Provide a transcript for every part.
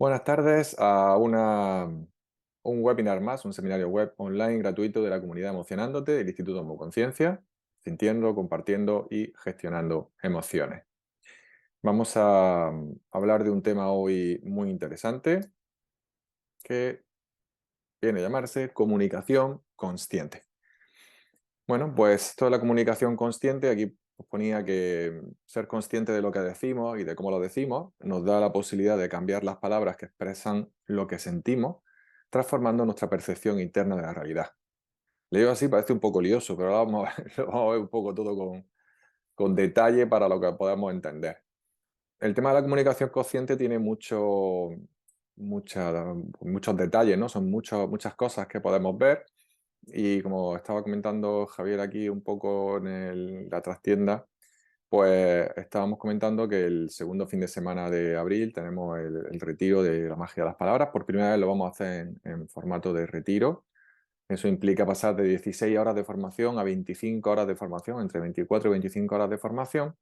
Buenas tardes a un webinar más, un seminario web online gratuito de la comunidad Emocionándote del Instituto Homoconciencia, sintiendo, compartiendo y gestionando emociones. Vamos a hablar de un tema hoy muy interesante que viene a llamarse comunicación consciente. Bueno, pues toda la comunicación consciente, aquí os ponía que ser consciente de lo que decimos y de cómo lo decimos nos da la posibilidad de cambiar las palabras que expresan lo que sentimos, transformando nuestra percepción interna de la realidad. Leído así parece un poco lioso, pero ahora vamos a ver, lo vamos a ver un poco todo con detalle para lo que podamos entender. El tema de la comunicación consciente tiene muchos detalles, ¿no? Son muchas cosas que podemos ver y como estaba comentando Javier aquí un poco en la trastienda, pues estábamos comentando que el segundo fin de semana de abril tenemos el retiro de la magia de las palabras. Por primera vez lo vamos a hacer en formato de retiro. Eso implica pasar de 16 horas de formación a 25 horas de formación, entre 24 y 25 horas de formación,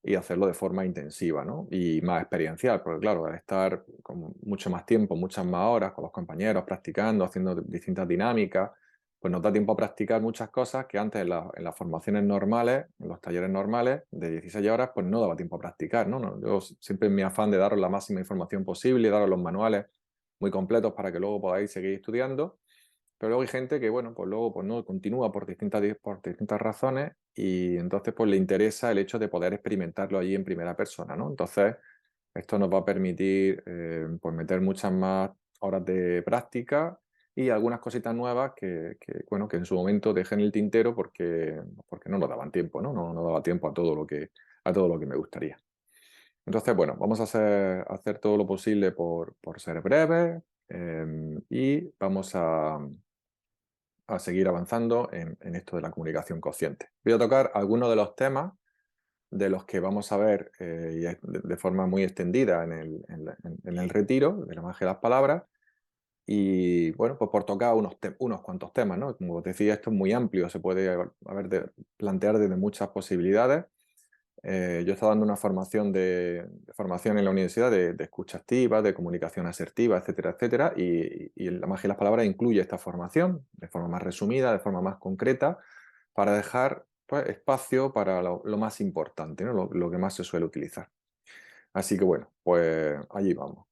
y hacerlo de forma intensiva, ¿no? Y más experiencial, porque claro, al estar con mucho más tiempo, muchas más horas con los compañeros, practicando, haciendo distintas dinámicas, pues nos da tiempo a practicar muchas cosas que antes en las formaciones normales, en los talleres normales de 16 horas, pues no daba tiempo a practicar, ¿no? Yo siempre en mi afán de daros la máxima información posible y daros los manuales muy completos para que luego podáis seguir estudiando, pero luego hay gente que, bueno, pues luego pues no continúa por distintas razones y entonces pues le interesa el hecho de poder experimentarlo allí en primera persona, ¿no? Entonces, esto nos va a permitir pues meter muchas más horas de práctica y algunas cositas nuevas bueno, que en su momento dejé en el tintero porque no nos daban tiempo, ¿no? No daba tiempo a todo lo que me gustaría. Entonces, bueno, vamos a hacer todo lo posible por ser breves y vamos a seguir avanzando en esto de la comunicación consciente. Voy a tocar algunos de los temas de los que vamos a ver de forma muy extendida en el retiro de la magia de las palabras. Y bueno, pues por tocar unos cuantos temas, ¿no? Como os decía, esto es muy amplio, se puede plantear desde muchas posibilidades. Yo estaba dando una formación en la universidad de escucha activa, de comunicación asertiva, etcétera, etcétera, y la magia de las palabras incluye esta formación de forma más resumida, de forma más concreta, para dejar pues, espacio para lo más importante, ¿no? Lo que más se suele utilizar. Así que bueno, pues allí vamos.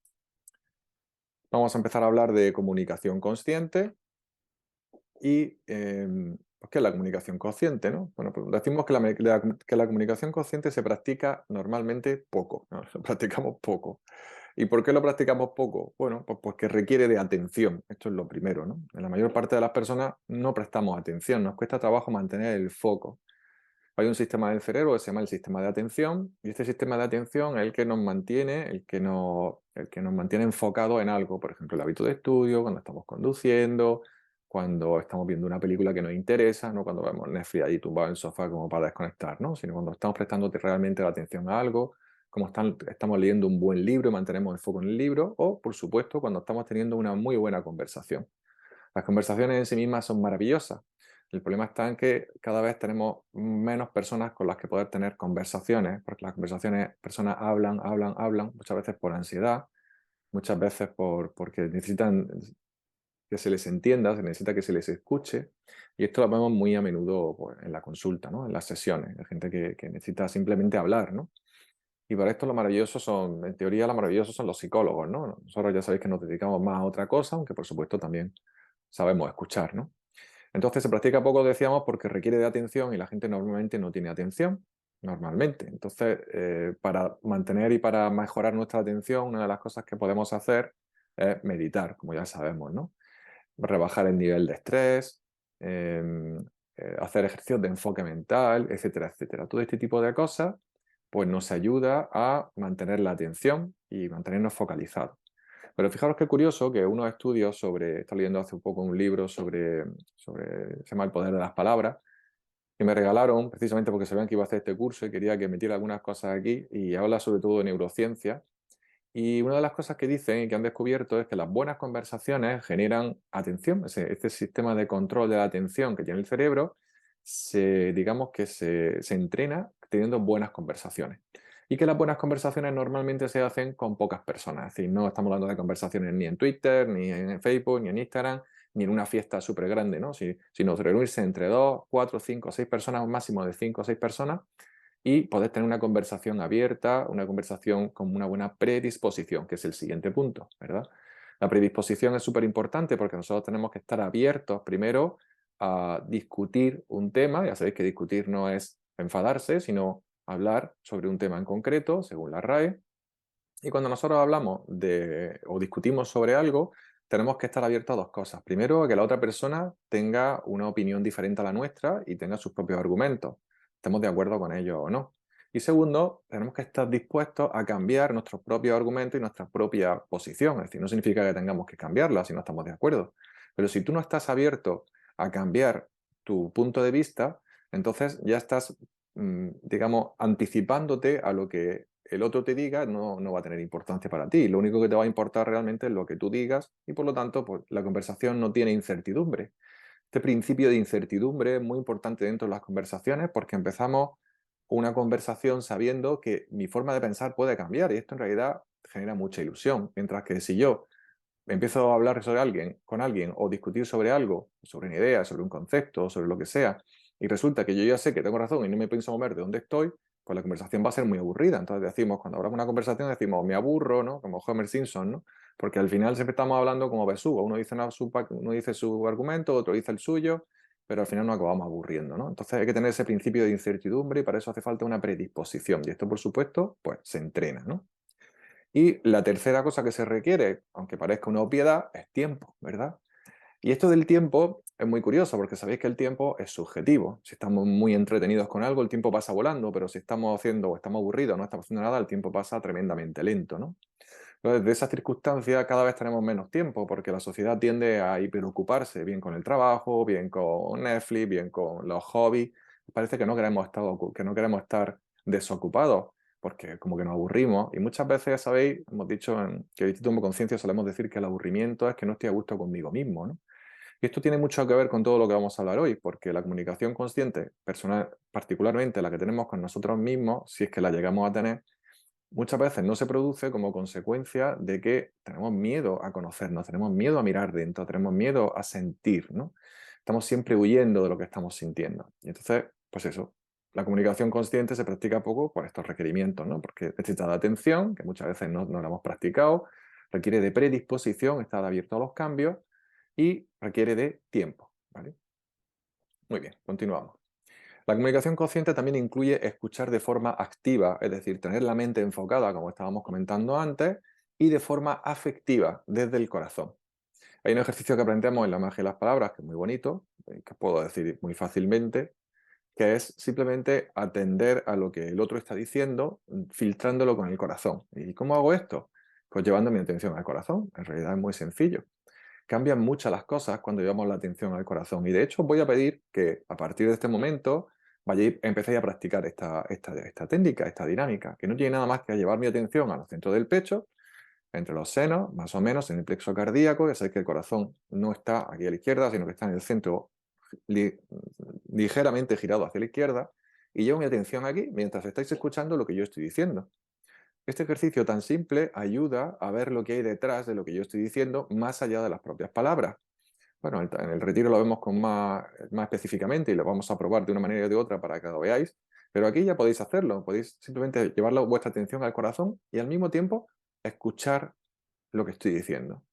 Vamos a empezar a hablar de comunicación consciente y pues, ¿qué es la comunicación consciente, no? Bueno, pues decimos que la comunicación consciente se practica normalmente poco, ¿no? Lo practicamos poco. ¿Y por qué lo practicamos poco? Bueno, pues porque requiere de atención. Esto es lo primero, ¿no? En la mayor parte de las personas no prestamos atención, nos cuesta trabajo mantener el foco. Hay un sistema del cerebro que se llama el sistema de atención, y este sistema de atención es el que nos mantiene, el que nos mantiene enfocados en algo, por ejemplo, el hábito de estudio, cuando estamos conduciendo, cuando estamos viendo una película que nos interesa, no cuando vemos Netflix ahí tumbado en el sofá como para desconectar, ¿no? Sino cuando estamos prestando realmente la atención a algo, como estamos leyendo un buen libro y mantenemos el foco en el libro, o, por supuesto, cuando estamos teniendo una muy buena conversación. Las conversaciones en sí mismas son maravillosas. El problema está en que cada vez tenemos menos personas con las que poder tener conversaciones, porque las conversaciones, personas hablan, hablan, hablan, muchas veces por ansiedad, muchas veces porque necesitan que se les entienda, se necesita que se les escuche, y esto lo vemos muy a menudo pues, en la consulta, ¿no? En las sesiones, hay gente que necesita simplemente hablar, ¿no? Y para esto lo maravilloso son, en teoría, lo maravilloso son los psicólogos, ¿no? Nosotros ya sabéis que nos dedicamos más a otra cosa, aunque por supuesto también sabemos escuchar, ¿no? Entonces se practica poco, decíamos, porque requiere de atención y la gente normalmente no tiene atención, normalmente. Entonces, para mantener y para mejorar nuestra atención, una de las cosas que podemos hacer es meditar, como ya sabemos, ¿no? Rebajar el nivel de estrés, em, hacer ejercicios de enfoque mental, etcétera, etcétera. Todo este tipo de cosas, pues nos ayuda a mantener la atención y mantenernos focalizados. Pero fijaros qué curioso que unos estudios estaba leyendo hace un poco un libro se llama El poder de las palabras, que me regalaron precisamente porque sabían que iba a hacer este curso y quería que metiera algunas cosas aquí y habla sobre todo de neurociencia. Y una de las cosas que dicen y que han descubierto es que las buenas conversaciones generan atención, este sistema de control de la atención que tiene el cerebro, digamos que se entrena teniendo buenas conversaciones. Y que las buenas conversaciones normalmente se hacen con pocas personas. Es decir, no estamos hablando de conversaciones ni en Twitter, ni en Facebook, ni en Instagram, ni en una fiesta súper grande, ¿no? Sino reunirse entre 2, 4, 5, 6 personas, un máximo de 5 o 6 personas, y poder tener una conversación abierta, una conversación con una buena predisposición, que es el siguiente punto, ¿verdad? La predisposición es súper importante porque nosotros tenemos que estar abiertos primero a discutir un tema. Ya sabéis que discutir no es enfadarse, sino hablar sobre un tema en concreto, según la RAE. Y cuando nosotros hablamos de o discutimos sobre algo, tenemos que estar abiertos a dos cosas. Primero, a que la otra persona tenga una opinión diferente a la nuestra y tenga sus propios argumentos, estemos de acuerdo con ellos o no. Y segundo, tenemos que estar dispuestos a cambiar nuestros propios argumentos y nuestra propia posición. Es decir, no significa que tengamos que cambiarla si no estamos de acuerdo. Pero si tú no estás abierto a cambiar tu punto de vista, entonces ya estás, digamos, anticipándote a lo que el otro te diga, no va a tener importancia para ti. Lo único que te va a importar realmente es lo que tú digas y por lo tanto pues, la conversación no tiene incertidumbre. Este principio de incertidumbre es muy importante dentro de las conversaciones porque empezamos una conversación sabiendo que mi forma de pensar puede cambiar y esto en realidad genera mucha ilusión. Mientras que si yo empiezo a hablar sobre alguien, con alguien o discutir sobre algo, sobre una idea, sobre un concepto, sobre lo que sea, y resulta que yo ya sé que tengo razón y no me pienso mover de donde estoy, pues la conversación va a ser muy aburrida. Entonces decimos, cuando hablamos una conversación decimos, me aburro, ¿no? Como Homer Simpson, ¿no? Porque al final siempre estamos hablando como besugo. Uno dice su argumento, otro dice el suyo, pero al final nos acabamos aburriendo, ¿no? Entonces hay que tener ese principio de incertidumbre y para eso hace falta una predisposición. Y esto, por supuesto, pues se entrena, ¿no? Y la tercera cosa que se requiere, aunque parezca una obviedad, es tiempo, ¿verdad? Y esto del tiempo es muy curioso porque sabéis que el tiempo es subjetivo. Si estamos muy entretenidos con algo, el tiempo pasa volando, pero si estamos haciendo o estamos aburridos o no estamos haciendo nada, el tiempo pasa tremendamente lento, ¿no? Entonces, de esas circunstancias cada vez tenemos menos tiempo porque la sociedad tiende a hiperocuparse, bien con el trabajo, bien con Netflix, bien con los hobbies. Parece que no queremos estar desocupados porque como que nos aburrimos. Y muchas veces, sabéis, hemos dicho que en Instituto de Conciencia solemos decir que el aburrimiento es que no estoy a gusto conmigo mismo, ¿no? Y esto tiene mucho que ver con todo lo que vamos a hablar hoy, porque la comunicación consciente, personal, particularmente la que tenemos con nosotros mismos, si es que la llegamos a tener, muchas veces no se produce como consecuencia de que tenemos miedo a conocernos, tenemos miedo a mirar dentro, tenemos miedo a sentir, ¿no? Estamos siempre huyendo de lo que estamos sintiendo. Y entonces, pues eso, la comunicación consciente se practica poco por estos requerimientos, ¿no? Porque necesita de atención, que muchas veces no la hemos practicado, requiere de predisposición, estar abierto a los cambios y requiere de tiempo, ¿vale? Muy bien, continuamos. La comunicación consciente también incluye escuchar de forma activa, es decir, tener la mente enfocada, como estábamos comentando antes, y de forma afectiva, desde el corazón. Hay un ejercicio que aprendemos en la magia de las palabras, que es muy bonito, que puedo decir muy fácilmente, que es simplemente atender a lo que el otro está diciendo, filtrándolo con el corazón. ¿Y cómo hago esto? Pues llevando mi atención al corazón. En realidad es muy sencillo. Cambian muchas las cosas cuando llevamos la atención al corazón. Y de hecho os voy a pedir que a partir de este momento empecéis a practicar esta técnica, esta dinámica, que no tiene nada más que llevar mi atención al centro del pecho, entre los senos, más o menos, en el plexo cardíaco. Ya sabéis que el corazón no está aquí a la izquierda, sino que está en el centro li- ligeramente girado hacia la izquierda. Y llevo mi atención aquí mientras estáis escuchando lo que yo estoy diciendo. Este ejercicio tan simple ayuda a ver lo que hay detrás de lo que yo estoy diciendo, más allá de las propias palabras. Bueno, en el retiro lo vemos más específicamente y lo vamos a probar de una manera o de otra para que lo veáis, pero aquí ya podéis hacerlo, podéis simplemente llevar vuestra atención al corazón y al mismo tiempo escuchar lo que estoy diciendo.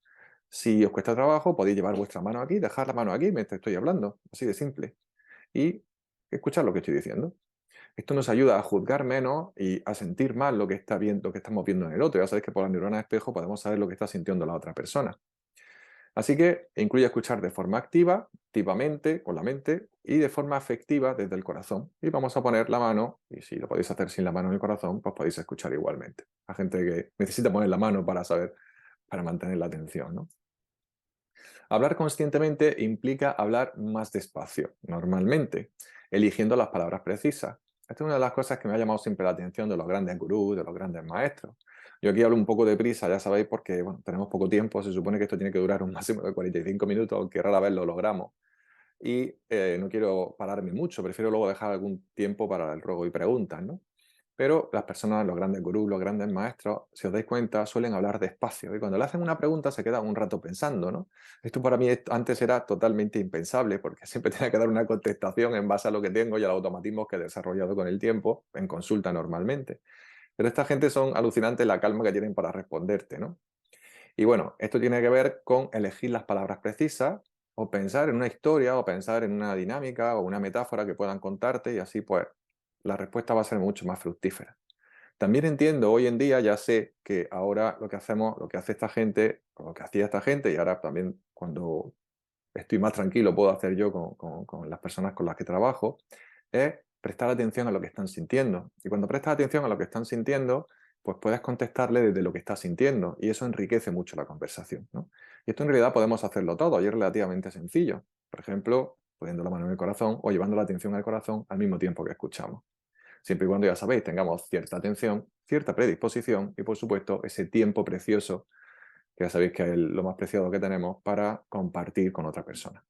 Si os cuesta trabajo, podéis llevar vuestra mano aquí, dejar la mano aquí mientras estoy hablando, así de simple, y escuchar lo que estoy diciendo. Esto nos ayuda a juzgar menos y a sentir más lo que está viendo, lo que estamos viendo en el otro. Ya sabéis que por las neuronas de espejo podemos saber lo que está sintiendo la otra persona. Así que incluye escuchar de forma activa, activamente, con la mente, y de forma afectiva desde el corazón. Y vamos a poner la mano, y si lo podéis hacer sin la mano en el corazón, pues podéis escuchar igualmente. Hay gente que necesita poner la mano para saber, para mantener la atención, ¿no? Hablar conscientemente implica hablar más despacio, normalmente, eligiendo las palabras precisas. Esta es una de las cosas que me ha llamado siempre la atención de los grandes gurús, de los grandes maestros. Yo aquí hablo un poco de prisa, ya sabéis, porque bueno, tenemos poco tiempo, se supone que esto tiene que durar un máximo de 45 minutos, aunque rara vez lo logramos. Y no quiero pararme mucho, prefiero luego dejar algún tiempo para el ruego y preguntas, ¿no? Pero las personas, los grandes gurús, los grandes maestros, si os dais cuenta, suelen hablar despacio. Y cuando le hacen una pregunta se queda un rato pensando, ¿no? Esto para mí antes era totalmente impensable porque siempre tenía que dar una contestación en base a lo que tengo y a los automatismos que he desarrollado con el tiempo, en consulta normalmente. Pero esta gente son alucinantes la calma que tienen para responderte, ¿no? Y bueno, esto tiene que ver con elegir las palabras precisas o pensar en una historia o pensar en una dinámica o una metáfora que puedan contarte y así pues la respuesta va a ser mucho más fructífera. También entiendo, hoy en día ya sé que ahora lo que hacemos, lo que hace esta gente, o lo que hacía esta gente, y ahora también cuando estoy más tranquilo puedo hacer yo con las personas con las que trabajo, es prestar atención a lo que están sintiendo. Y cuando prestas atención a lo que están sintiendo, pues puedes contestarle desde lo que estás sintiendo y eso enriquece mucho la conversación, ¿no? Y esto en realidad podemos hacerlo todo y es relativamente sencillo. Por ejemplo, poniendo la mano en el corazón o llevando la atención al corazón al mismo tiempo que escuchamos. Siempre y cuando, ya sabéis, tengamos cierta atención, cierta predisposición y, por supuesto, ese tiempo precioso, que ya sabéis que es lo más preciado que tenemos para compartir con otra persona.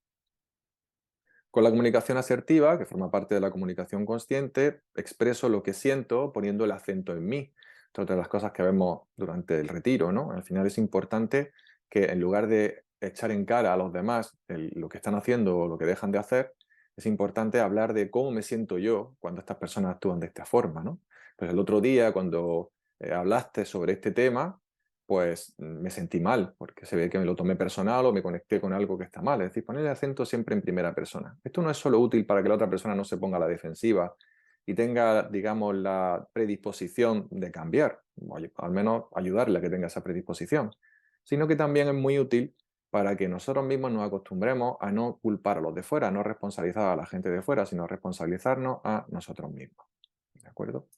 Con la comunicación asertiva, que forma parte de la comunicación consciente, expreso lo que siento poniendo el acento en mí. Esta es otra de las cosas que vemos durante el retiro, ¿no? Al final es importante que en lugar de echar en cara a los demás lo que están haciendo o lo que dejan de hacer, es importante hablar de cómo me siento yo cuando estas personas actúan de esta forma, ¿no? Pues el otro día, cuando hablaste sobre este tema, pues me sentí mal, porque se ve que me lo tomé personal o me conecté con algo que está mal. Es decir, poner el acento siempre en primera persona. Esto no es solo útil para que la otra persona no se ponga a la defensiva y tenga, digamos, la predisposición de cambiar, o al menos ayudarle a que tenga esa predisposición, sino que también es muy útil para que nosotros mismos nos acostumbremos a no culpar a los de fuera, a no responsabilizar a la gente de fuera, sino responsabilizarnos a nosotros mismos. ¿De acuerdo?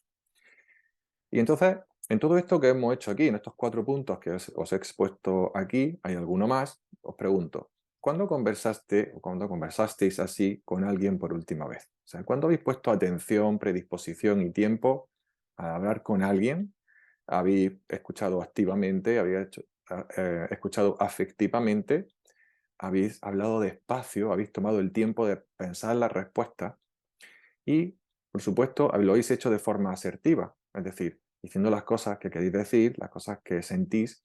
Y entonces, en todo esto que hemos hecho aquí, en estos 4 puntos que os he expuesto aquí, hay alguno más, os pregunto, ¿cuándo conversaste o cuándo conversasteis así con alguien por última vez? O sea, ¿cuándo habéis puesto atención, predisposición y tiempo a hablar con alguien? ¿Habéis escuchado activamente? ¿Escuchado afectivamente? ¿Habéis hablado despacio? ¿Habéis tomado el tiempo de pensar la respuesta? Y, por supuesto, lo habéis hecho de forma asertiva, es decir, diciendo las cosas que queréis decir, las cosas que sentís,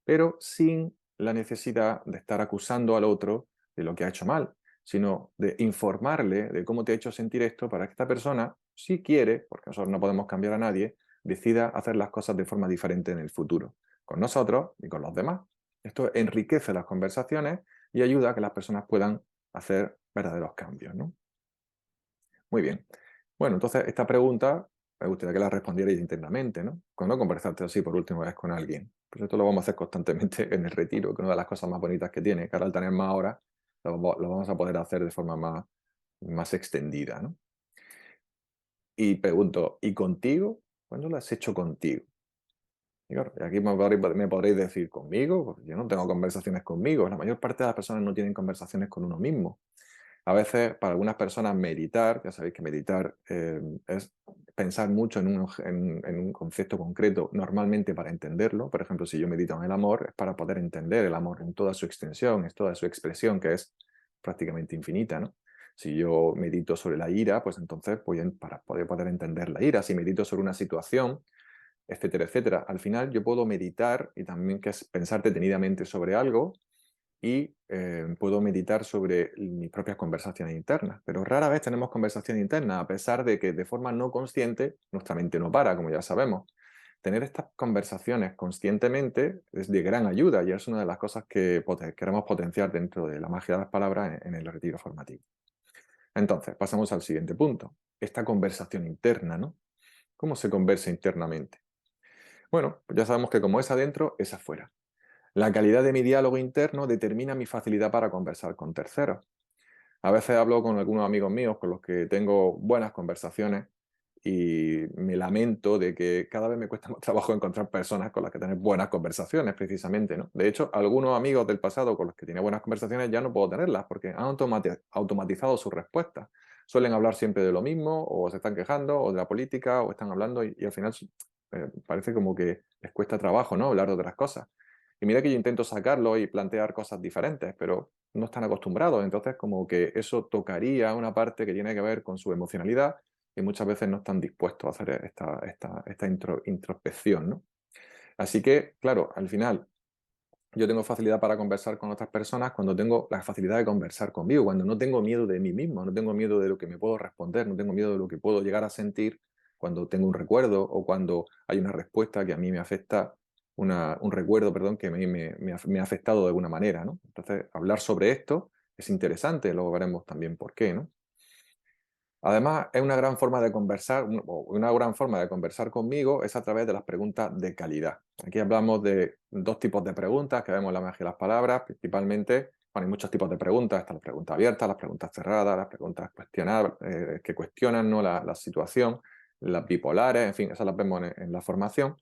pero sin la necesidad de estar acusando al otro de lo que ha hecho mal, sino de informarle de cómo te ha hecho sentir esto para que esta persona, si quiere, porque nosotros no podemos cambiar a nadie, decida hacer las cosas de forma diferente en el futuro, con nosotros y con los demás. Esto enriquece las conversaciones y ayuda a que las personas puedan hacer verdaderos cambios, ¿no? Muy bien. Bueno, entonces esta pregunta me gustaría que la respondierais internamente, ¿no? Cuando conversaste así por última vez con alguien. Pues esto lo vamos a hacer constantemente en el retiro, que es una de las cosas más bonitas que tiene, que ahora al tener más horas lo vamos a poder hacer de forma más extendida, ¿no? Y pregunto, ¿y contigo? ¿Cuándo lo has hecho contigo? Y claro, aquí me podréis decir conmigo, porque yo no tengo conversaciones conmigo. La mayor parte de las personas no tienen conversaciones con uno mismo. A veces, para algunas personas, meditar, ya sabéis que meditar es pensar mucho en un concepto concreto, normalmente para entenderlo. Por ejemplo, si yo medito en el amor, es para poder entender el amor en toda su extensión, en toda su expresión, que es prácticamente infinita, ¿no? Si yo medito sobre la ira, pues entonces para poder entender la ira. Si medito sobre una situación, etcétera, etcétera. Al final yo puedo meditar y también que es pensar detenidamente sobre algo y puedo meditar sobre mis propias conversaciones internas. Pero rara vez tenemos conversación interna, a pesar de que de forma no consciente nuestra mente no para, como ya sabemos. Tener estas conversaciones conscientemente es de gran ayuda y es una de las cosas que queremos potenciar dentro de la magia de las palabras en el retiro formativo. Entonces, pasamos al siguiente punto. Esta conversación interna, ¿no? ¿Cómo se conversa internamente? Bueno, pues ya sabemos que como es adentro, es afuera. La calidad de mi diálogo interno determina mi facilidad para conversar con terceros. A veces hablo con algunos amigos míos con los que tengo buenas conversaciones y me lamento de que cada vez me cuesta más trabajo encontrar personas con las que tener buenas conversaciones, precisamente, ¿no? De hecho, algunos amigos del pasado con los que tenía buenas conversaciones ya no puedo tenerlas porque han automatizado sus respuestas. Suelen hablar siempre de lo mismo, o se están quejando, o de la política, o están hablando y al final parece como que les cuesta trabajo, ¿no? Hablar de otras cosas. Y mira que yo intento sacarlo y plantear cosas diferentes, pero no están acostumbrados. Entonces, como que eso tocaría una parte que tiene que ver con su emocionalidad y muchas veces no están dispuestos a hacer esta introspección, ¿no? Así que, claro, al final yo tengo facilidad para conversar con otras personas cuando tengo la facilidad de conversar conmigo, cuando no tengo miedo de mí mismo, no tengo miedo de lo que me puedo responder, no tengo miedo de lo que puedo llegar a sentir cuando tengo un recuerdo o cuando hay una respuesta que a mí me afecta, un recuerdo, perdón, que a mí me ha afectado de alguna manera, ¿no? Entonces, hablar sobre esto es interesante, luego veremos también por qué, ¿no? Además, es una gran forma de conversar, una gran forma de conversar conmigo es a través de las preguntas de calidad. Aquí hablamos de dos tipos de preguntas que vemos en la magia de las palabras, principalmente, bueno, hay muchos tipos de preguntas, están las preguntas abiertas, las preguntas cerradas, las preguntas que cuestionan, ¿no?, la situación, las bipolares, en fin, esas las vemos en la formación.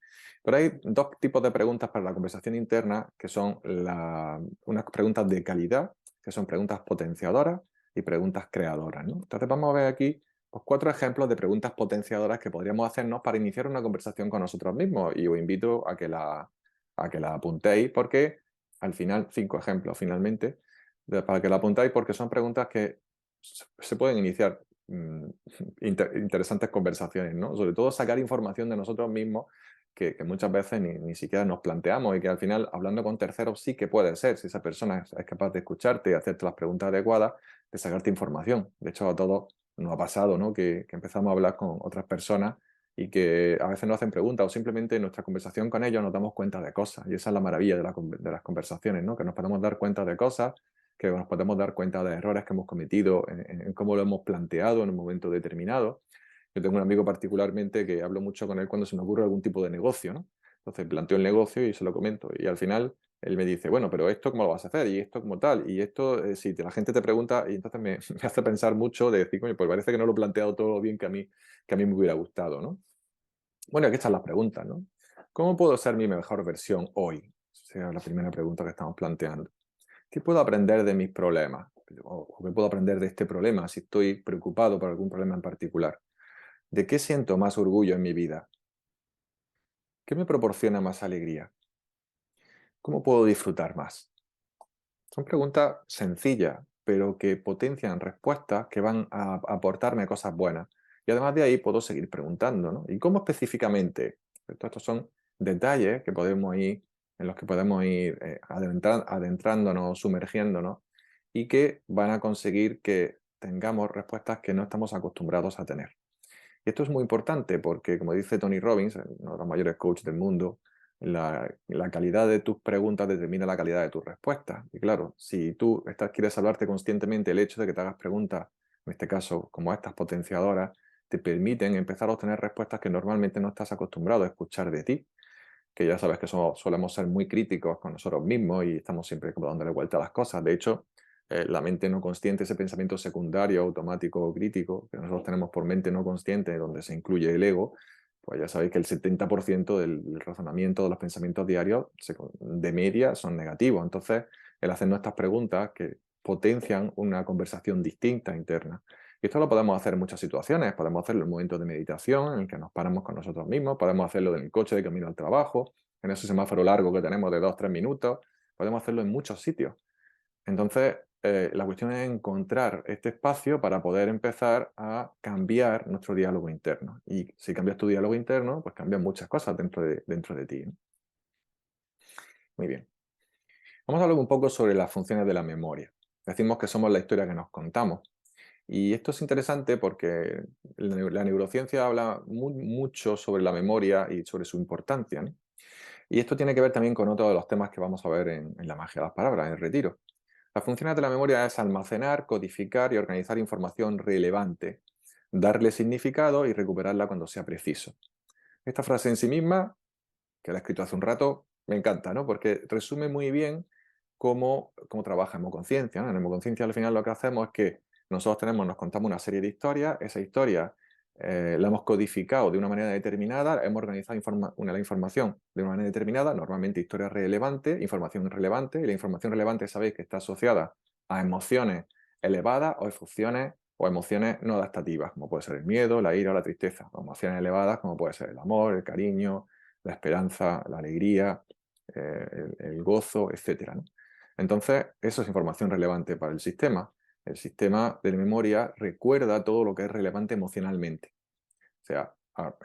Pero hay dos tipos de preguntas para la conversación interna que son unas preguntas de calidad, que son preguntas potenciadoras, y preguntas creadoras, ¿no? Entonces vamos a ver aquí pues, 4 ejemplos de preguntas potenciadoras que podríamos hacernos para iniciar una conversación con nosotros mismos y os invito a que la apuntéis porque al final, 5 ejemplos finalmente, para que la apuntéis porque son preguntas que se pueden iniciar interesantes conversaciones, ¿no? Sobre todo sacar información de nosotros mismos que muchas veces ni siquiera nos planteamos y que al final, hablando con terceros, sí que puede ser, si esa persona es capaz de escucharte y hacerte las preguntas adecuadas, de sacarte información. De hecho, a todos nos ha pasado, ¿no? Que empezamos a hablar con otras personas y que a veces nos hacen preguntas o simplemente en nuestra conversación con ellos nos damos cuenta de cosas. Y esa es la maravilla de las conversaciones, ¿no? Que nos podemos dar cuenta de cosas, que nos podemos dar cuenta de errores que hemos cometido en cómo lo hemos planteado en un momento determinado. Yo tengo un amigo particularmente que hablo mucho con él cuando se me ocurre algún tipo de negocio, ¿no? Entonces planteo el negocio y se lo comento. Y al final él me dice, bueno, pero esto cómo lo vas a hacer y esto como tal, y esto si la gente te pregunta, y entonces me hace pensar mucho de decir, coño, pues parece que no lo he planteado todo lo bien que a mí me hubiera gustado, ¿no? Bueno, aquí están las preguntas, ¿no? ¿Cómo puedo ser mi mejor versión hoy? Esa es la primera pregunta que estamos planteando. ¿Qué puedo aprender de mis problemas? ¿O qué puedo aprender de este problema si estoy preocupado por algún problema en particular? ¿De qué siento más orgullo en mi vida? ¿Qué me proporciona más alegría? ¿Cómo puedo disfrutar más? Son preguntas sencillas, pero que potencian respuestas que van a aportarme cosas buenas. Y además de ahí puedo seguir preguntando, ¿no? ¿Y cómo específicamente? Estos son detalles que podemos ir, en los que podemos ir adentrándonos, sumergiéndonos, y que van a conseguir que tengamos respuestas que no estamos acostumbrados a tener. Y esto es muy importante porque, como dice Tony Robbins, uno de los mayores coaches del mundo, la calidad de tus preguntas determina la calidad de tus respuestas. Y claro, si tú quieres hablarte conscientemente, el hecho de que te hagas preguntas, en este caso como estas potenciadoras, te permiten empezar a obtener respuestas que normalmente no estás acostumbrado a escuchar de ti, que ya sabes que solemos ser muy críticos con nosotros mismos y estamos siempre como dándole vuelta a las cosas. De hecho, la mente no consciente, ese pensamiento secundario, automático o crítico, que nosotros tenemos por mente no consciente, donde se incluye el ego, pues ya sabéis que el 70% del razonamiento, de los pensamientos diarios, de media, son negativos. Entonces, el hacernos estas preguntas que potencian una conversación distinta interna. Y esto lo podemos hacer en muchas situaciones. Podemos hacerlo en momentos de meditación, en el que nos paramos con nosotros mismos. Podemos hacerlo en el coche de camino al trabajo, en ese semáforo largo que tenemos de 2-3 minutos. Podemos hacerlo en muchos sitios. Entonces, la cuestión es encontrar este espacio para poder empezar a cambiar nuestro diálogo interno. Y si cambias tu diálogo interno, pues cambian muchas cosas dentro de ti, ¿no? Muy bien. Vamos a hablar un poco sobre las funciones de la memoria. Decimos que somos la historia que nos contamos. Y esto es interesante porque la neurociencia habla mucho sobre la memoria y sobre su importancia, ¿no? Y esto tiene que ver también con otro de los temas que vamos a ver en la magia de las palabras, en el retiro. Las funciones de la memoria es almacenar, codificar y organizar información relevante, darle significado y recuperarla cuando sea preciso. Esta frase en sí misma, que la he escrito hace un rato, me encanta, ¿no? Porque resume muy bien cómo trabaja Hemoconciencia, ¿no? En Hemoconciencia al final lo que hacemos es que nosotros nos contamos una serie de historias, esa historia la hemos codificado de una manera determinada, hemos organizado la información de una manera determinada, normalmente historia relevante, información relevante, y la información relevante sabéis que está asociada a emociones elevadas o emociones no adaptativas, como puede ser el miedo, la ira o la tristeza, o emociones elevadas como puede ser el amor, el cariño, la esperanza, la alegría, el gozo, etcétera, ¿no? Entonces, eso es información relevante para el sistema. El sistema de memoria recuerda todo lo que es relevante emocionalmente. sea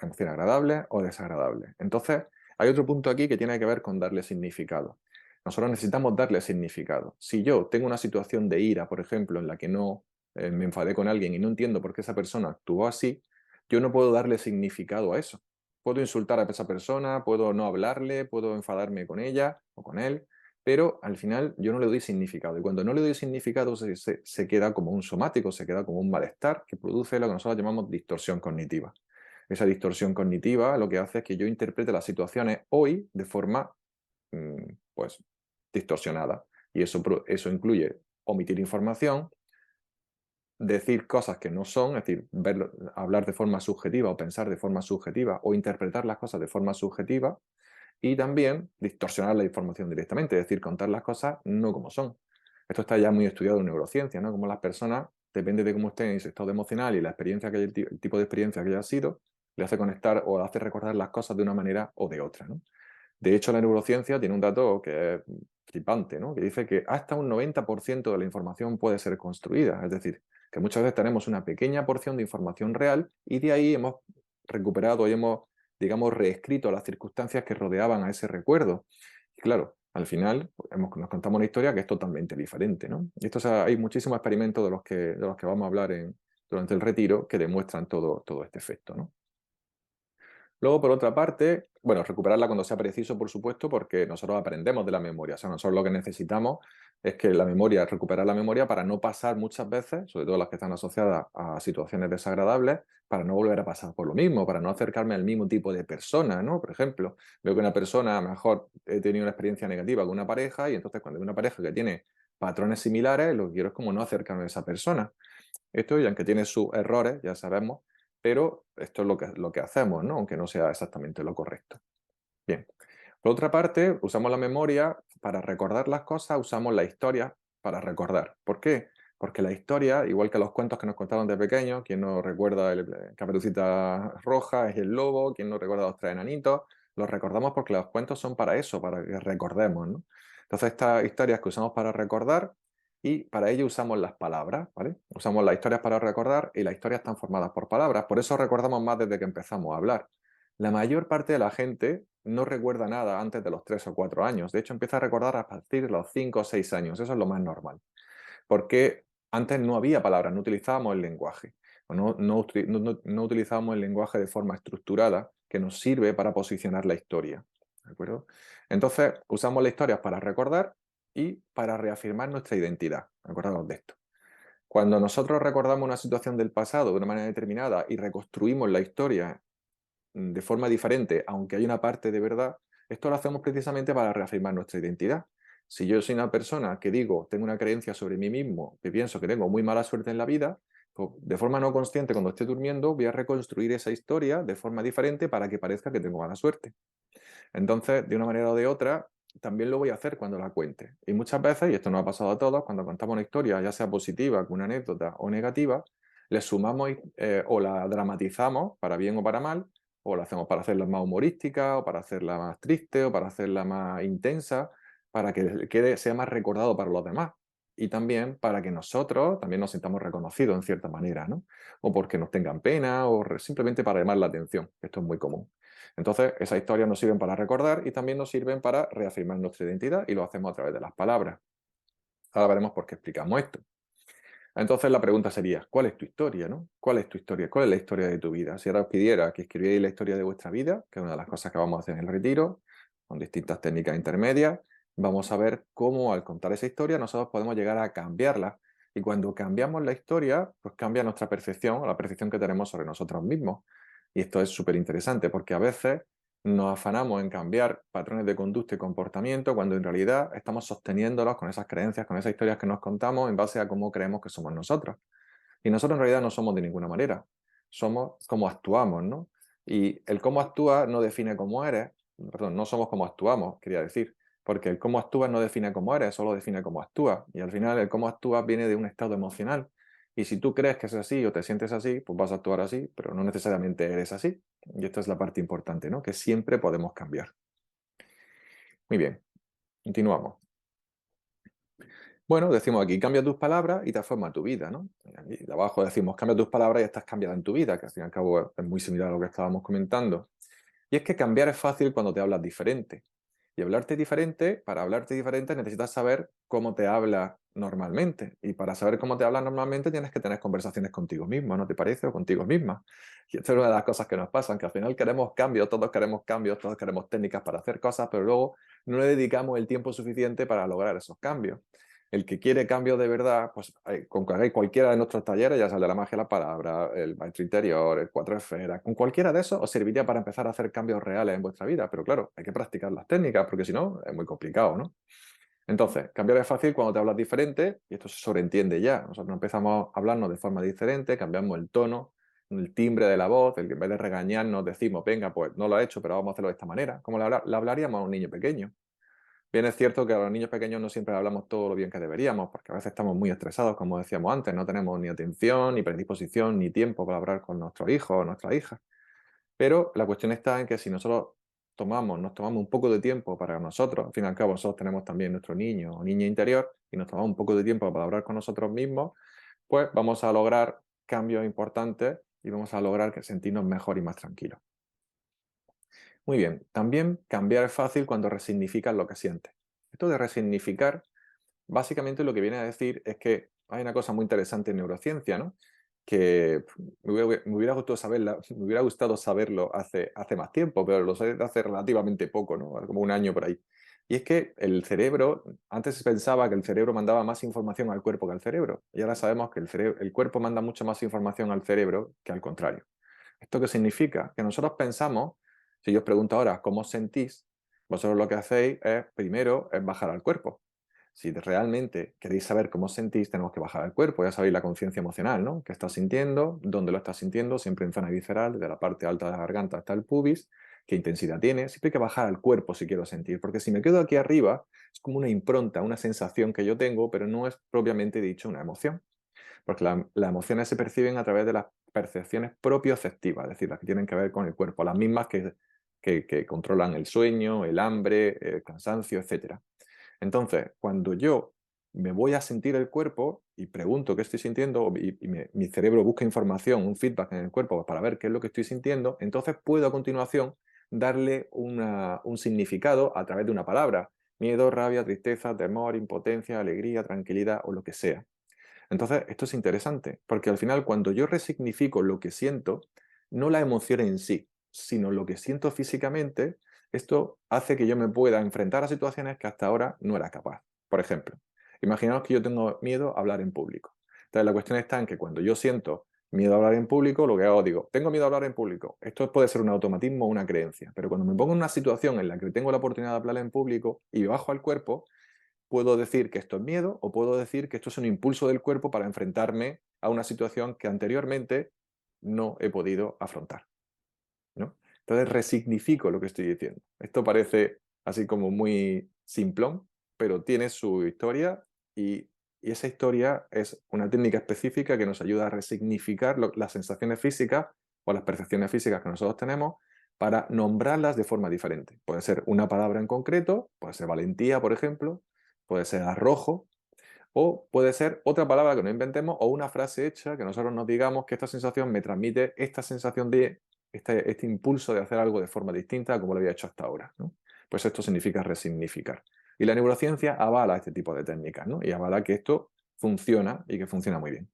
emoción agradable o desagradable. Entonces, hay otro punto aquí que tiene que ver con darle significado. Nosotros necesitamos darle significado. Si yo tengo una situación de ira, por ejemplo, en la que no me enfadé con alguien y no entiendo por qué esa persona actuó así, yo no puedo darle significado a eso. Puedo insultar a esa persona, puedo no hablarle, puedo enfadarme con ella o con él, pero al final yo no le doy significado. Y cuando no le doy significado se queda como un somático, se queda como un malestar que produce lo que nosotros llamamos distorsión cognitiva. Esa distorsión cognitiva lo que hace es que yo interprete las situaciones hoy de forma pues distorsionada. Y eso incluye omitir información, decir cosas que no son, es decir, hablar de forma subjetiva o pensar de forma subjetiva o interpretar las cosas de forma subjetiva y también distorsionar la información directamente, es decir, contar las cosas no como son. Esto está ya muy estudiado en neurociencia, ¿no? Como las personas, depende de cómo estén en su estado emocional y la experiencia que el tipo de experiencia que haya sido, le hace conectar o le hace recordar las cosas de una manera o de otra, ¿no? De hecho, la neurociencia tiene un dato que es flipante, ¿no? Que dice que hasta un 90% de la información puede ser construida. Es decir, que muchas veces tenemos una pequeña porción de información real y de ahí hemos recuperado y hemos, digamos, reescrito las circunstancias que rodeaban a ese recuerdo. Y claro, al final nos contamos una historia que es totalmente diferente, ¿no? Y esto, o sea, hay muchísimos experimentos de los que vamos a hablar durante el retiro que demuestran todo este efecto, ¿no? Luego, por otra parte, bueno, recuperarla cuando sea preciso, por supuesto, porque nosotros aprendemos de la memoria. O sea, nosotros lo que necesitamos es que la memoria, recuperar la memoria para no pasar muchas veces, sobre todo las que están asociadas a situaciones desagradables, para no volver a pasar por lo mismo, para no acercarme al mismo tipo de persona, ¿no? Por ejemplo, veo que una persona, a lo mejor he tenido una experiencia negativa con una pareja y entonces cuando veo una pareja que tiene patrones similares, lo que quiero es como no acercarme a esa persona. Esto, y aunque tiene sus errores, ya sabemos, pero esto es lo que hacemos, ¿no? Aunque no sea exactamente lo correcto. Bien. Por otra parte, usamos la memoria para recordar las cosas, usamos la historia para recordar. ¿Por qué? Porque la historia, igual que los cuentos que nos contaron de pequeños, quien no recuerda el Caperucita Roja es el lobo, quien no recuerda los tres enanitos, los recordamos porque los cuentos son para eso, para que recordemos, ¿no? Entonces, estas historias que usamos para recordar y para ello usamos las palabras, ¿vale? Usamos las historias para recordar y las historias están formadas por palabras, por eso recordamos más desde que empezamos a hablar. La mayor parte de la gente no recuerda nada antes de los 3 o 4 años. De hecho, empieza a recordar a partir de los 5 o 6 años. Eso es lo más normal. Porque antes no había palabras, no utilizábamos el lenguaje. O no utilizábamos el lenguaje de forma estructurada que nos sirve para posicionar la historia. ¿De acuerdo? Entonces, usamos las historias para recordar y para reafirmar nuestra identidad. Acordaos de esto. Cuando nosotros recordamos una situación del pasado de una manera determinada y reconstruimos la historia de forma diferente, aunque hay una parte de verdad, esto lo hacemos precisamente para reafirmar nuestra identidad. Si yo soy una persona que digo, tengo una creencia sobre mí mismo, que pienso que tengo muy mala suerte en la vida, pues de forma no consciente, cuando esté durmiendo, voy a reconstruir esa historia de forma diferente para que parezca que tengo mala suerte. Entonces, de una manera o de otra, también lo voy a hacer cuando la cuente. Y muchas veces, y esto nos ha pasado a todos, cuando contamos una historia, ya sea positiva, con una anécdota o negativa, le sumamos o la dramatizamos para bien o para mal, o la hacemos para hacerla más humorística, o para hacerla más triste, o para hacerla más intensa, para que sea más recordado para los demás. Y también para que nosotros también nos sintamos reconocidos en cierta manera, ¿no? O porque nos tengan pena, o simplemente para llamar la atención. Esto es muy común. Entonces, esas historias nos sirven para recordar y también nos sirven para reafirmar nuestra identidad y lo hacemos a través de las palabras. Ahora veremos por qué explicamos esto. Entonces la pregunta sería, ¿cuál es tu historia, no? ¿Cuál es tu historia? ¿Cuál es la historia de tu vida? Si ahora os pidiera que escribierais la historia de vuestra vida, que es una de las cosas que vamos a hacer en el retiro, con distintas técnicas intermedias, vamos a ver cómo al contar esa historia nosotros podemos llegar a cambiarla. Y cuando cambiamos la historia, pues cambia nuestra percepción, la percepción que tenemos sobre nosotros mismos. Y esto es súper interesante porque a veces nos afanamos en cambiar patrones de conducta y comportamiento cuando en realidad estamos sosteniéndolos con esas creencias, con esas historias que nos contamos en base a cómo creemos que somos nosotros. Y nosotros en realidad no somos de ninguna manera, somos como actuamos, ¿no? Y el cómo actúas no define cómo eres, perdón, no somos como actuamos, quería decir, porque el cómo actúas no define cómo eres, solo define cómo actúas. Y al final el cómo actúas viene de un estado emocional. Y si tú crees que es así o te sientes así, pues vas a actuar así, pero no necesariamente eres así. Y esta es la parte importante, ¿no? Que siempre podemos cambiar. Muy bien, continuamos. Bueno, decimos aquí, cambia tus palabras y transforma tu vida, ¿no? Y aquí de abajo decimos, cambia tus palabras y estás cambiada en tu vida, que al fin y al cabo es muy similar a lo que estábamos comentando. Y es que cambiar es fácil cuando te hablas diferente. Y hablarte diferente, para hablarte diferente necesitas saber cómo te habla normalmente. Y para saber cómo te habla normalmente tienes que tener conversaciones contigo mismo, ¿no te parece? O contigo misma. Y esto es una de las cosas que nos pasan, que al final queremos cambios, todos queremos técnicas para hacer cosas, pero luego no le dedicamos el tiempo suficiente para lograr esos cambios. El que quiere cambios de verdad, pues con que hagáis cualquiera de nuestros talleres, ya sale la magia de la palabra, el maestro interior, el cuatro esferas, con cualquiera de esos os serviría para empezar a hacer cambios reales en vuestra vida, pero claro, hay que practicar las técnicas, porque si no, es muy complicado, ¿no? Entonces, cambiar es fácil cuando te hablas diferente, y esto se sobreentiende ya. Nosotros empezamos a hablarnos de forma diferente, cambiamos el tono, el timbre de la voz, el que en vez de regañarnos decimos, venga, pues no lo he hecho, pero vamos a hacerlo de esta manera, como le hablaríamos a un niño pequeño. Bien, es cierto que a los niños pequeños no siempre hablamos todo lo bien que deberíamos, porque a veces estamos muy estresados, como decíamos antes, no tenemos ni atención, ni predisposición, ni tiempo para hablar con nuestros hijos o nuestras hijas. Pero la cuestión está en que si nosotros nos tomamos un poco de tiempo para nosotros, al fin y al cabo nosotros tenemos también nuestro niño o niña interior, y nos tomamos un poco de tiempo para hablar con nosotros mismos, pues vamos a lograr cambios importantes y vamos a lograr que sentirnos mejor y más tranquilos. Muy bien, también cambiar es fácil cuando resignificas lo que sientes. Esto de resignificar, básicamente lo que viene a decir es que hay una cosa muy interesante en neurociencia, ¿no? Que me hubiera gustado saberla, me hubiera gustado saberlo hace más tiempo, pero lo sé de hace relativamente poco, ¿no? Como un año por ahí. Y es que el cerebro, antes se pensaba que el cerebro mandaba más información al cuerpo que al cerebro, y ahora sabemos que el cuerpo manda mucha más información al cerebro que al contrario. ¿Esto qué significa? Que nosotros pensamos, si yo os pregunto ahora cómo os sentís, vosotros lo que hacéis es, primero, es bajar al cuerpo. Si realmente queréis saber cómo os sentís, tenemos que bajar al cuerpo. Ya sabéis la conciencia emocional, ¿no? ¿Qué estás sintiendo? ¿Dónde lo estás sintiendo? Siempre en zona visceral, de la parte alta de la garganta hasta el pubis. ¿Qué intensidad tiene? Siempre hay que bajar al cuerpo si quiero sentir, porque si me quedo aquí arriba, es como una impronta, una sensación que yo tengo, pero no es propiamente dicho una emoción. Porque las emociones se perciben a través de las percepciones propioceptivas, es decir, las que tienen que ver con el cuerpo, las mismas que controlan el sueño, el hambre, el cansancio, etc. Entonces, cuando yo me voy a sentir el cuerpo y pregunto qué estoy sintiendo y mi cerebro busca información, un feedback en el cuerpo para ver qué es lo que estoy sintiendo, entonces puedo a continuación darle un significado a través de una palabra. Miedo, rabia, tristeza, temor, impotencia, alegría, tranquilidad o lo que sea. Entonces, esto es interesante, porque al final cuando yo resignifico lo que siento, no la emoción en sí, sino lo que siento físicamente, esto hace que yo me pueda enfrentar a situaciones que hasta ahora no era capaz. Por ejemplo, imaginaos que yo tengo miedo a hablar en público. Entonces, la cuestión está en que cuando yo siento miedo a hablar en público, lo que hago, digo, tengo miedo a hablar en público. Esto puede ser un automatismo o una creencia, pero cuando me pongo en una situación en la que tengo la oportunidad de hablar en público y bajo al cuerpo, puedo decir que esto es miedo o puedo decir que esto es un impulso del cuerpo para enfrentarme a una situación que anteriormente no he podido afrontar, ¿no? Entonces resignifico lo que estoy diciendo. Esto parece así como muy simplón, pero tiene su historia y esa historia es una técnica específica que nos ayuda a resignificar las sensaciones físicas o las percepciones físicas que nosotros tenemos para nombrarlas de forma diferente. Puede ser una palabra en concreto, puede ser valentía, por ejemplo, puede ser arrojo, o puede ser otra palabra que no inventemos o una frase hecha que nosotros nos digamos que esta sensación me transmite esta sensación de este impulso de hacer algo de forma distinta a como lo había hecho hasta ahora, ¿no? Pues esto significa resignificar. Y la neurociencia avala este tipo de técnicas, ¿no? Y avala que esto funciona y que funciona muy bien.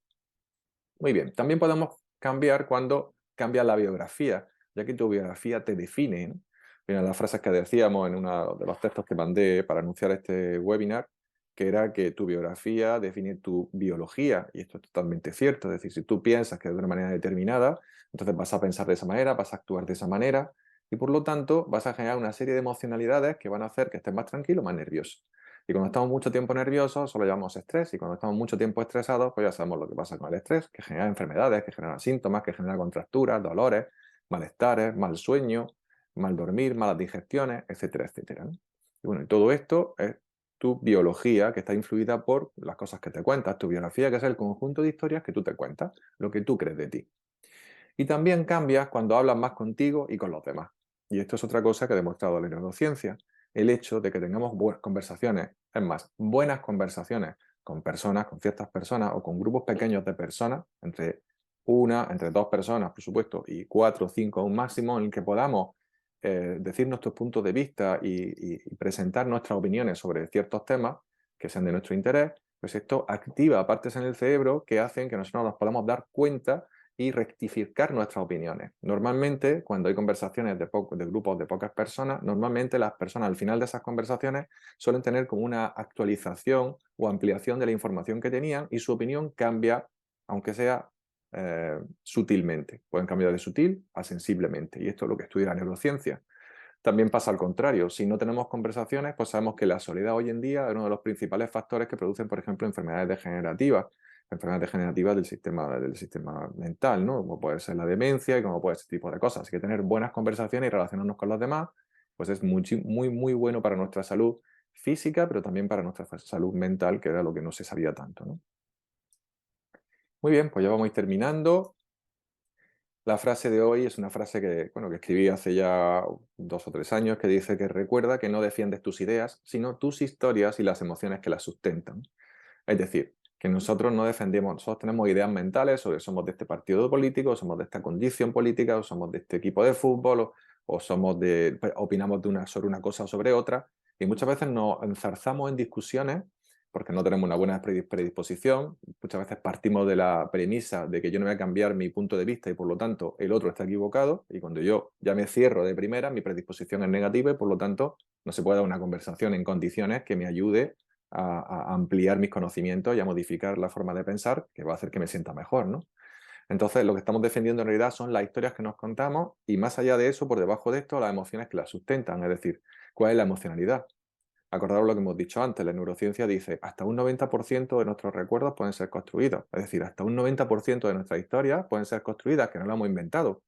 Muy bien, también podemos cambiar cuando cambia la biografía, ya que tu biografía te define, ¿no? Mira, las frases que decíamos en uno de los textos que mandé para anunciar este webinar, que era que tu biografía define tu biología, y esto es totalmente cierto, es decir, si tú piensas que de una manera determinada, entonces vas a pensar de esa manera, vas a actuar de esa manera, y por lo tanto vas a generar una serie de emocionalidades que van a hacer que estés más tranquilo, más nervioso. Y cuando estamos mucho tiempo nerviosos, eso lo llamamos estrés. Y cuando estamos mucho tiempo estresados, pues ya sabemos lo que pasa con el estrés, que genera enfermedades, que genera síntomas, que genera contracturas, dolores, malestares, mal sueño, mal dormir, malas digestiones, etcétera, etcétera, ¿no? Y bueno, y todo esto es tu biología que está influida por las cosas que te cuentas. Tu biografía, que es el conjunto de historias que tú te cuentas, lo que tú crees de ti. Y también cambias cuando hablas más contigo y con los demás. Y esto es otra cosa que ha demostrado la neurociencia, el hecho de que tengamos buenas conversaciones, es más, buenas conversaciones con personas, con ciertas personas o con grupos pequeños de personas, entre dos personas, por supuesto, y 4 o 5 a un máximo, en el que podamos decir nuestros puntos de vista y presentar nuestras opiniones sobre ciertos temas que sean de nuestro interés, pues esto activa partes en el cerebro que hacen que nosotros nos podamos dar cuenta y rectificar nuestras opiniones. Normalmente, cuando hay conversaciones de grupos de pocas personas, normalmente las personas al final de esas conversaciones suelen tener como una actualización o ampliación de la información que tenían y su opinión cambia, aunque sea sutilmente. Pueden cambiar de sutil a sensiblemente. Y esto es lo que estudia la neurociencia. También pasa al contrario. Si no tenemos conversaciones, pues sabemos que la soledad hoy en día es uno de los principales factores que producen, por ejemplo, enfermedades degenerativas del sistema mental, ¿no? Como puede ser la demencia y como puede ser ese tipo de cosas. Así que tener buenas conversaciones y relacionarnos con los demás, pues es muy, muy, muy bueno para nuestra salud física, pero también para nuestra salud mental, que era lo que no se sabía tanto, ¿no? Muy bien, pues ya vamos a ir terminando. La frase de hoy es una frase que, bueno, que escribí hace ya 2 o 3 años, que dice que recuerda que no defiendes tus ideas, sino tus historias y las emociones que las sustentan. Es decir, que nosotros no defendemos, nosotros tenemos ideas mentales sobre somos de este partido político, o somos de esta condición política, o somos de este equipo de fútbol, o somos opinamos sobre una cosa o sobre otra, y muchas veces nos enzarzamos en discusiones porque no tenemos una buena predisposición. Muchas veces partimos de la premisa de que yo no voy a cambiar mi punto de vista y por lo tanto el otro está equivocado, y cuando yo ya me cierro de primera, mi predisposición es negativa y por lo tanto no se puede dar una conversación en condiciones que me ayude a ampliar mis conocimientos y a modificar la forma de pensar, que va a hacer que me sienta mejor, ¿no? Entonces, lo que estamos defendiendo en realidad son las historias que nos contamos y más allá de eso, por debajo de esto, las emociones que las sustentan, es decir, ¿cuál es la emocionalidad? Acordaros lo que hemos dicho antes, la neurociencia dice hasta un 90% de nuestros recuerdos pueden ser construidos, es decir, hasta un 90% de nuestras historias pueden ser construidas, que no las hemos inventado,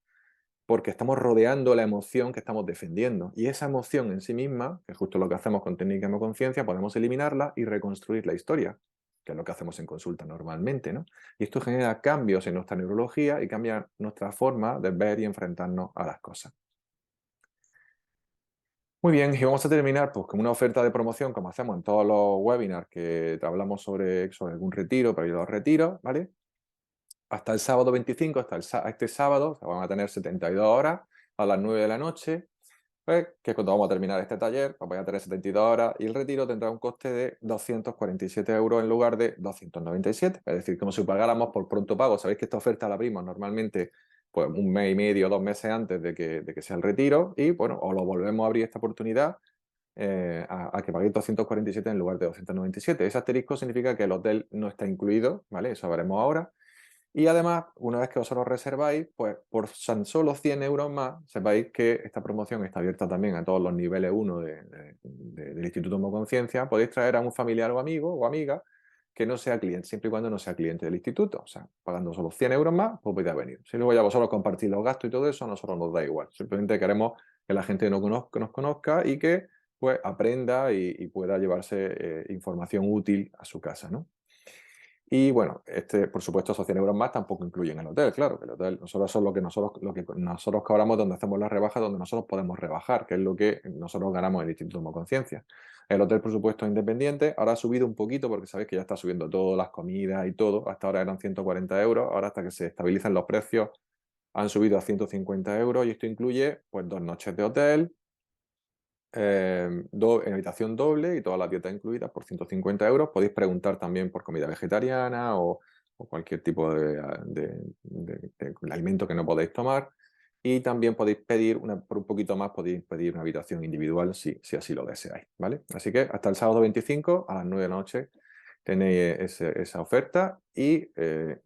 porque estamos rodeando la emoción que estamos defendiendo. Y esa emoción en sí misma, que es justo lo que hacemos con técnica de hemoconciencia, podemos eliminarla y reconstruir la historia, que es lo que hacemos en consulta normalmente, ¿no? Y esto genera cambios en nuestra neurología y cambia nuestra forma de ver y enfrentarnos a las cosas. Muy bien, y vamos a terminar pues, con una oferta de promoción, como hacemos en todos los webinars que hablamos sobre algún retiro, para ir a los retiros, ¿vale? Hasta el sábado 25, este sábado, o sea, vamos a tener 72 horas a las 9 de la noche, pues, que es cuando vamos a terminar este taller, pues voy a tener 72 horas y el retiro tendrá un coste de 247 euros en lugar de 297. Es decir, como si pagáramos por pronto pago. Sabéis que esta oferta la abrimos normalmente pues, un mes y medio, 2 meses antes de que sea el retiro y bueno, os lo volvemos a abrir esta oportunidad a que paguéis 247 en lugar de 297. Ese asterisco significa que el hotel no está incluido, ¿vale? Eso veremos ahora. Y además, una vez que vosotros reserváis, pues por tan solo 100 euros más, sepáis que esta promoción está abierta también a todos los niveles 1 del Instituto Homoconciencia. Podéis traer a un familiar o amigo o amiga que no sea cliente, siempre y cuando no sea cliente del instituto. O sea, pagando solo 100 euros más, pues podéis venir. Si luego ya vosotros compartís los gastos y todo eso, a nosotros nos da igual. Simplemente queremos que la gente nos conozca y que pues aprenda y pueda llevarse información útil a su casa, ¿no? Y bueno, por supuesto, esos 100 euros más tampoco incluyen el hotel, claro, que el hotel nosotros son lo que nosotros cobramos donde hacemos las rebajas, donde nosotros podemos rebajar, que es lo que nosotros ganamos en el Instituto Homoconciencia. El hotel, por supuesto, es independiente, ahora ha subido un poquito porque sabéis que ya está subiendo todo, las comidas y todo, hasta ahora eran 140 euros, ahora hasta que se estabilicen los precios han subido a 150 euros y esto incluye pues 2 noches de hotel, en habitación doble y todas las dietas incluidas por 150 euros. Podéis preguntar también por comida vegetariana o cualquier tipo de alimento que no podéis tomar. Y también podéis pedir, por un poquito más, podéis pedir una habitación individual si así lo deseáis, ¿vale? Así que hasta el sábado 25 a las 9 de la noche tenéis esa oferta y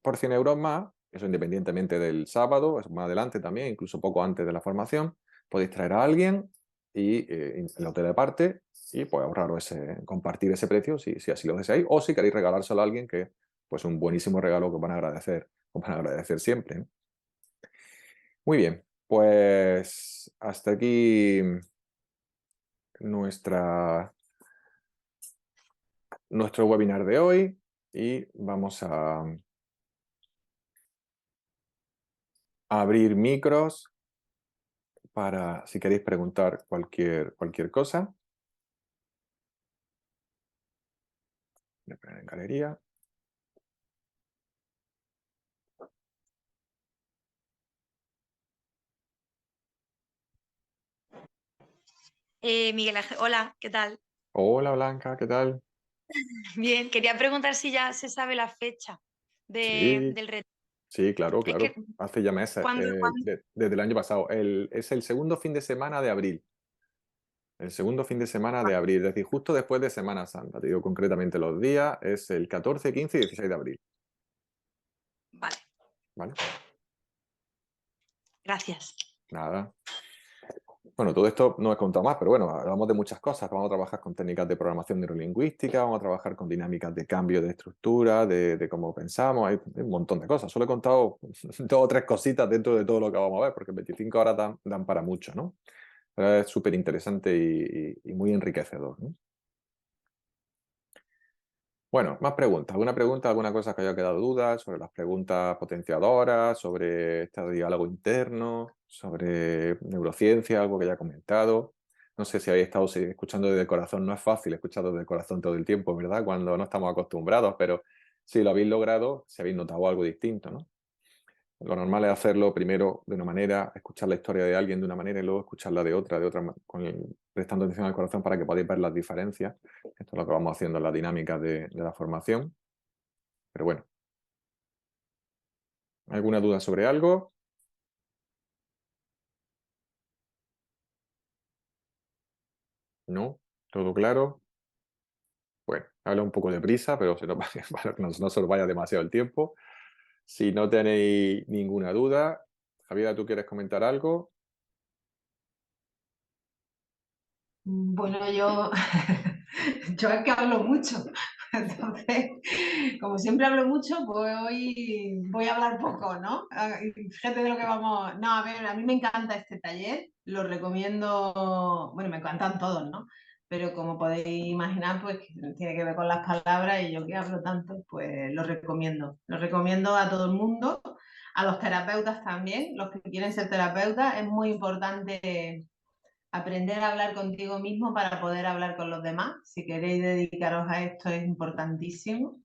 por 100 euros más, eso independientemente del sábado, eso más adelante también, incluso poco antes de la formación, podéis traer a alguien y el hotel aparte y pues ahorraros compartir ese precio si así lo deseáis o si queréis regalárselo a alguien que pues un buenísimo regalo que os van a agradecer siempre, ¿no? Muy bien, pues hasta aquí nuestra, nuestro webinar de hoy y vamos a abrir micros para si queréis preguntar cualquier cosa. Voy a poner en galería. Miguel Ángel, hola, ¿qué tal? Hola Blanca, ¿qué tal? Bien, quería preguntar si ya se sabe la fecha Sí, del reto. sí, claro, Es que, claro. Hace ya meses, ¿cuándo? desde el año pasado. Es el segundo fin de semana de abril. El segundo fin de semana de abril, es decir, justo después de Semana Santa. Te digo concretamente los días, es el 14, 15 y 16 de abril. Vale, ¿Vale? gracias. Nada. Bueno, todo esto no he contado más, pero bueno, hablamos de muchas cosas. Vamos a trabajar con técnicas de programación neurolingüística, vamos a trabajar con dinámicas de cambio de estructura, de cómo pensamos, hay un montón de cosas. Solo he contado dos o tres cositas dentro de todo lo que vamos a ver, porque 25 horas dan para mucho, ¿no? Pero es súper interesante y muy enriquecedor, ¿no? Bueno, más preguntas. ¿Alguna pregunta, alguna cosa que haya quedado dudas sobre las preguntas potenciadoras, sobre este diálogo interno, sobre neurociencia, algo que haya comentado? No sé si habéis estado escuchando desde el corazón. No es fácil escuchar desde el corazón todo el tiempo, ¿verdad? Cuando no estamos acostumbrados, pero si lo habéis logrado, si habéis notado algo distinto, ¿no? Lo normal es hacerlo primero de una manera, escuchar la historia de alguien de una manera y luego escucharla de otra, prestando atención al corazón para que podáis ver las diferencias. Esto es lo que vamos haciendo en la dinámica de la formación. Pero bueno, ¿alguna duda sobre algo? ¿No? ¿Todo claro? Bueno, habla un poco de prisa, pero si no, para que no se os vaya demasiado el tiempo. Si no tenéis ninguna duda, Javiera, ¿tú quieres comentar algo? Bueno, yo, yo es que hablo mucho. Entonces, como siempre hablo mucho, pues hoy voy a hablar poco, ¿no? Y fíjate de lo que vamos. No, a ver, a mí me encanta este taller, lo recomiendo. Bueno, me encantan todos, ¿no? Pero como podéis imaginar, pues tiene que ver con las palabras y yo que hablo tanto, pues lo recomiendo. Lo recomiendo a todo el mundo, a los terapeutas también, los que quieren ser terapeutas. Es muy importante aprender a hablar contigo mismo para poder hablar con los demás. Si queréis dedicaros a esto es importantísimo.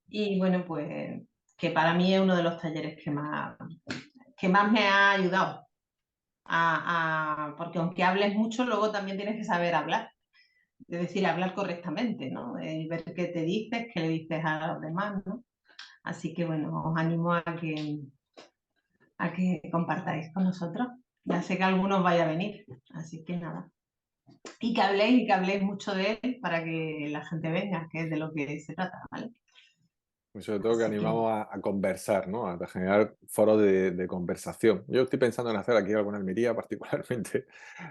Y bueno, pues que para mí es uno de los talleres que más me ha ayudado. Porque aunque hables mucho, luego también tienes que saber hablar. Es decir, hablar correctamente, ¿no? Ver qué te dices, qué le dices a los demás, ¿no? Así que bueno, os animo a que compartáis con nosotros. Ya sé que algunos vaya a venir, así que nada. Y que habléis mucho de él para que la gente venga, que es de lo que se trata, ¿vale? Y sobre todo que Así que animamos a conversar, ¿no? A generar foros de conversación. Yo estoy pensando en hacer aquí alguna Almería, particularmente,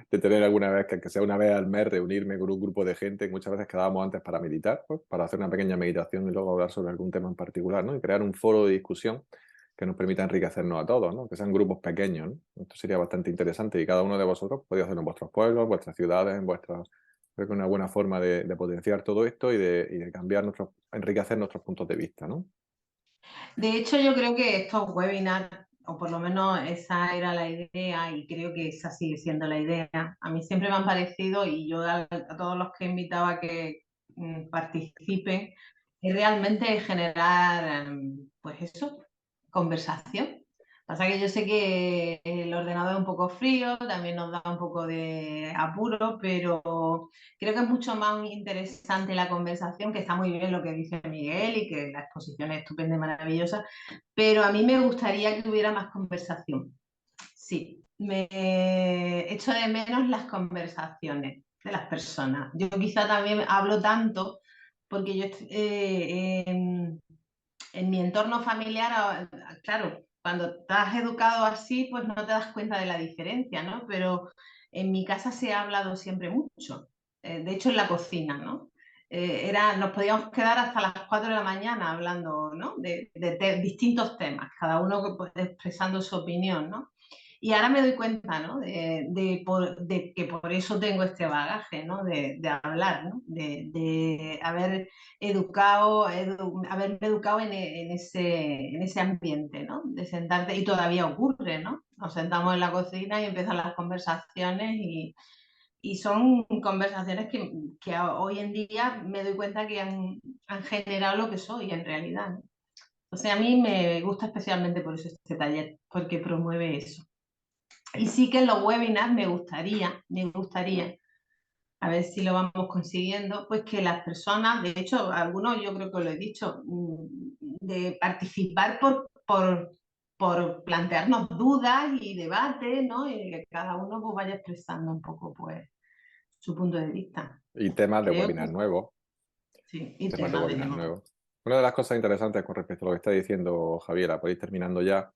de tener alguna vez, que sea una vez al mes, reunirme con un grupo de gente. Muchas veces quedábamos antes para meditar, pues, para hacer una pequeña meditación y luego hablar sobre algún tema en particular, ¿no? Y crear un foro de discusión que nos permita enriquecernos a todos, ¿no? Que sean grupos pequeños, ¿no? Esto sería bastante interesante y cada uno de vosotros podéis hacerlo en vuestros pueblos, vuestras ciudades, en vuestras. Creo que es una buena forma de potenciar todo esto y de cambiar enriquecer nuestros puntos de vista, ¿no? de hecho, yo creo que estos webinars, o por lo menos esa era la idea, y creo que esa sigue siendo la idea. A mí siempre me han parecido, y yo a todos los que he invitado a que participen, es realmente generar, pues eso, conversación. Pasa que yo sé que el ordenador es un poco frío, también nos da un poco de apuro, pero creo que es mucho más interesante la conversación, que está muy bien lo que dice Miguel y que la exposición es estupenda y maravillosa, pero a mí me gustaría que hubiera más conversación. Sí, me echo de menos las conversaciones de las personas. Yo quizá también hablo tanto porque yo en mi entorno familiar, claro, cuando estás educado así, pues no te das cuenta de la diferencia, ¿no? Pero en mi casa se ha hablado siempre mucho, de hecho en la cocina, ¿no? Nos podíamos quedar hasta las 4 de la mañana hablando, ¿no? De distintos temas, cada uno pues, expresando su opinión, ¿no? Y ahora me doy cuenta, ¿no? De que por eso tengo este bagaje, ¿no? De hablar, ¿no? De haber haberme educado en ese ambiente, ¿no? De sentarte, y todavía ocurre, ¿no? Nos sentamos en la cocina y empiezan las conversaciones Y son conversaciones que hoy en día me doy cuenta que han generado lo que soy en realidad, ¿no? O sea, a mí me gusta especialmente por eso este taller, porque promueve eso. Y sí que en los webinars me gustaría, a ver si lo vamos consiguiendo, pues que las personas, de hecho, algunos yo creo que lo he dicho, de participar por plantearnos dudas y debates, ¿no? Y que cada uno pues vaya expresando un poco pues su punto de vista. Y temas de Creo webinar que nuevos. sí, y Temas de temas de webinar nuevo. nuevos. Una de las cosas interesantes con respecto a lo que está diciendo Javiera, por ir terminando ya,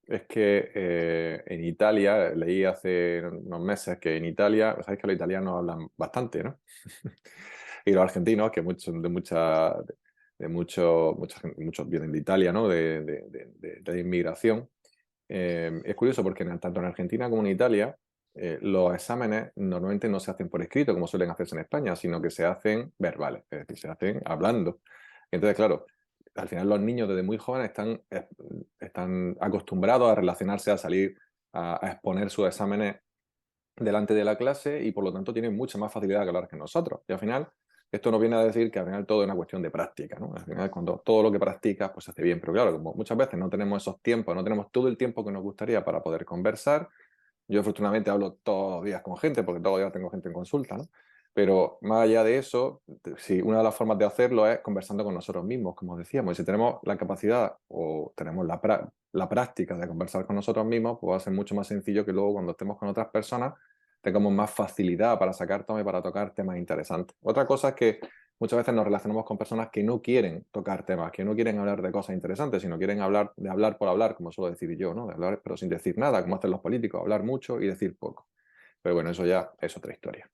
es que en Italia, leí hace unos meses que en Italia, sabéis que los italianos hablan bastante, ¿no? Y los argentinos, que muchos muchos vienen de Italia, ¿no? De inmigración. Es curioso porque tanto en Argentina como en Italia los exámenes normalmente no se hacen por escrito como suelen hacerse en España, sino que se hacen verbales, es decir, se hacen hablando. Entonces, claro, al final los niños desde muy jóvenes están acostumbrados a relacionarse, a salir, a exponer sus exámenes delante de la clase y por lo tanto tienen mucha más facilidad que hablar que nosotros. Y al final, esto nos viene a decir que al final todo es una cuestión de práctica, ¿no? Al final, cuando todo lo que practicas, pues se hace bien. Pero claro, como muchas veces no tenemos esos tiempos, no tenemos todo el tiempo que nos gustaría para poder conversar. Yo afortunadamente hablo todos los días con gente, porque todos los días tengo gente en consulta, ¿no? Pero más allá de eso, sí, una de las formas de hacerlo es conversando con nosotros mismos, como decíamos. Y si tenemos la capacidad o tenemos la práctica de conversar con nosotros mismos, pues va a ser mucho más sencillo que luego cuando estemos con otras personas tengamos más facilidad para sacar temas y para tocar temas interesantes. Otra cosa es que muchas veces nos relacionamos con personas que no quieren tocar temas, que no quieren hablar de cosas interesantes, sino quieren hablar de hablar por hablar, como suelo decir yo, ¿no? De hablar pero sin decir nada, como hacen los políticos, hablar mucho y decir poco. Pero bueno, eso ya es otra historia.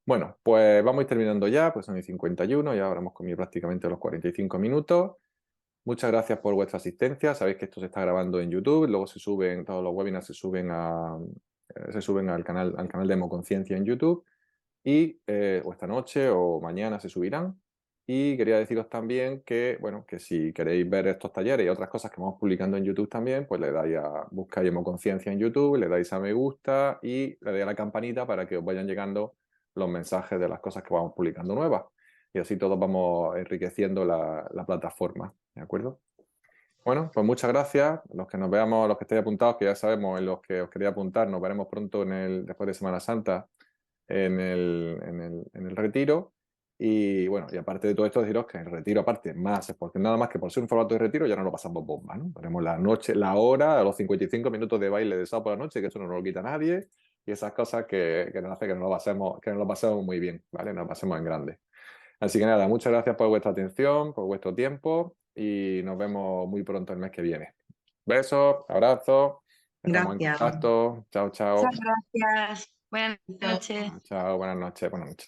Bueno, pues vamos a ir terminando ya, pues son y 51, ya habremos comido prácticamente los 45 minutos. Muchas gracias por vuestra asistencia. Sabéis que esto se está grabando en YouTube, luego se suben, todos los webinars se suben al canal de Hemoconciencia en YouTube y o esta noche o mañana se subirán. Y quería deciros también que, bueno, que si queréis ver estos talleres y otras cosas que vamos publicando en YouTube también, pues le dais buscáis Hemoconciencia en YouTube, le dais a me gusta y le dais a la campanita para que os vayan llegando los mensajes de las cosas que vamos publicando nuevas. Y así todos vamos enriqueciendo la plataforma, ¿de acuerdo? Bueno, pues muchas gracias. Los que nos veamos, los que estéis apuntados, que ya sabemos, en los que os quería apuntar, nos veremos pronto después de Semana Santa en el retiro. Y bueno, y aparte de todo esto, deciros que el retiro, aparte, más, es porque nada más que por ser un formato de retiro, ya no lo pasamos bomba, ¿no? Tenemos la noche, la hora, los 55 minutos de baile de sábado por la noche, que eso no nos lo quita nadie, y esas cosas que nos hacen que nos lo pasemos muy bien, ¿vale? Nos lo pasemos en grande. Así que nada, muchas gracias por vuestra atención, por vuestro tiempo, y nos vemos muy pronto el mes que viene. Besos, abrazos, estamos en Gracias. contacto. Chao, chao. Muchas gracias. Buenas noches. Chao, buenas noches, buenas noches.